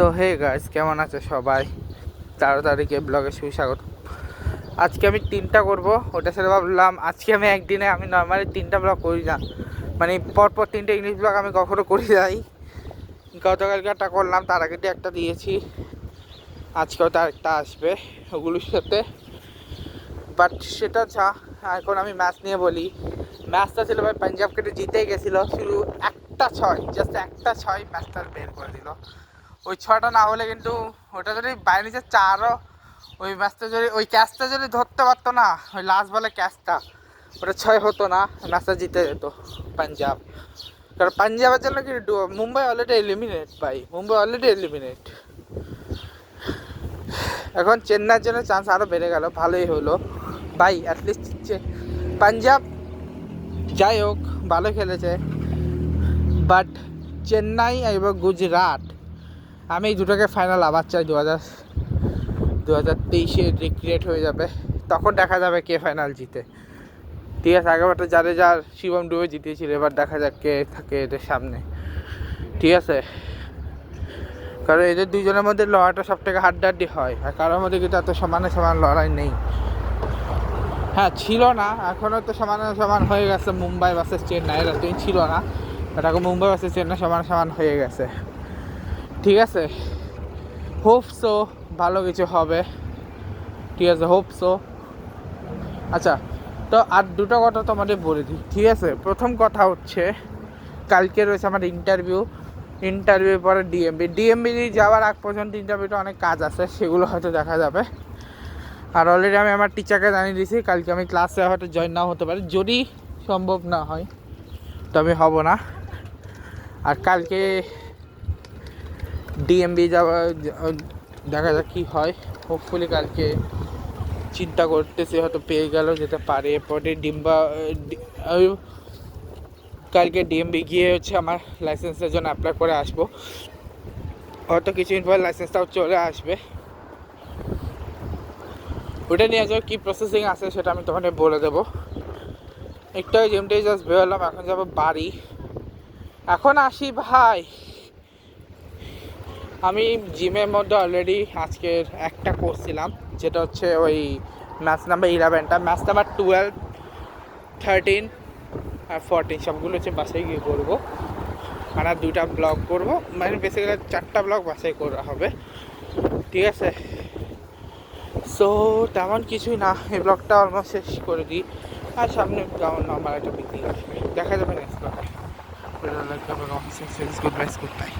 So hey guys, কেমন আছে সবাই? 13 তারিখে ব্লগে সুস্বাগত। আজকে আমি 3টা করব, ওটা সেটা ভাবলাম আজকে আমি একদিনে আমি নর্মালি 3টা ব্লগ করি না, মানে পরপর 3টে ইংলিশ ব্লগ আমি কখনো করি যাই। গতকালকে একটা করলাম, তার আগে একটা দিয়েছি, আজকেও তার একটা আসবে ওগুলোর সাথে। বাট সেটা এখন আমি ম্যাচ নিয়ে বলি। ম্যাচটা ছিল ভাই, পাঞ্জাবকে জিতেই গেছিলো, শুধু একটা 6, জাস্ট একটা 6 ম্যাচটা বের করে দিল। ওই 6টা না হলে কিন্তু ওটা যদি বাইরে নিচে 4ও, ওই ম্যাচটা যদি ওই ক্যাচটা যদি ধরতে পারতো না, ওই লাস্ট বলে ক্যাচটা, ওটা 6 হতো না, ম্যাচটা জিতে যেত পাঞ্জাব। কারণ পাঞ্জাবের জন্য কি মুম্বাই অলরেডি এলিমিনেট ভাই, মুম্বাই অলরেডি এলিমিনেট। এখন চেন্নাইয়ের জন্য চান্স আরও বেড়ে গেল, ভালোই হলো ভাই। অ্যাটলিস্ট পাঞ্জাব যাই হোক ভালো খেলেছে, বাট চেন্নাই এবং গুজরাট, আমি এই দুটোকে ফাইনাল আবার চাই। 2023-এ রিক্রিয়েট হয়ে যাবে, তখন দেখা যাবে কে ফাইনাল জিতে। ঠিক আছে, আগেবারটা যার শিবম ডুবে জিতিয়েছিল, এবার দেখা যাক কে থাকে এদের সামনে। ঠিক আছে, কারণ এদের দুজনের মধ্যে লড়াইটা সব থেকে হাড্ডাহাড্ডি হয়, আর কারোর মধ্যে কিন্তু এত সমানে সমান লড়াই নেই। হ্যাঁ ছিল না, এখনও তো সমানে সমান হয়ে গেছে। মুম্বাই ভার্সেস চেন্নাই এতদিন ছিল না, বাট এখন মুম্বাই ভার্সেস চেন্নাই সমান সমান হয়ে গেছে। ঠিক আছে, হোপ সো ভালো কিছু হবে। ঠিক আছে, হোপ সো। আচ্ছা, তো আর দুটো কথা তোমাদের বলে দিই। ঠিক আছে, প্রথম কথা হচ্ছে কালকে রয়েছে আমার ইন্টারভিউ পরে ডিএমবি যাওয়ার আগ পর্যন্ত ইন্টারভিউটা অনেক কাজ আছে, সেগুলো হয়তো দেখা যাবে। আর অলরেডি আমি আমার টিচারকে জানিয়ে দিয়েছি কালকে আমি ক্লাসে হয়তো জয়েন নাও হতে পারি, যদি সম্ভব না হয় তো আমি হব না। আর কালকে ডিএমবি যাওয়া, দেখা যাক কী হয়। হোপফুলি কালকে চিন্তা করতেছি হয়তো পেয়ে গেলেও যেতে পারে। এরপরে কালকে ডিএমবি গিয়ে আমার লাইসেন্সের জন্য অ্যাপ্লাই করে আসবো, হয়তো কিছুদিন পর লাইসেন্সটাও চলে আসবে। ওটা নিয়ে যাও কী প্রসেসিং আছে সেটা আমি তোমাকে বলে দেবো। একটু জিমটাই জাস্ট বেরোলাম, এখন যাবো বাড়ি। এখন আসি ভাই, আমি জিমের মধ্যে অলরেডি আজকের একটা করছিলাম, যেটা হচ্ছে ওই ম্যাচ নাম্বার 11টা। ম্যাচ নাম্বার 12, 13 আর 14 সবগুলো হচ্ছে বাসায় গিয়ে করবো। আর 2টা ব্লগ করবো, মানে বেসিক্যালি 4টা ব্লগ বাসায় করা হবে। ঠিক আছে, সো তেমন কিছুই না, এই ব্লগটা অলমোস্ট শেষ করে দিই। আর সামনে আমার একটা পিকনিক আসবে, দেখা যাবে নেক্সট ব্লগে। Good bye.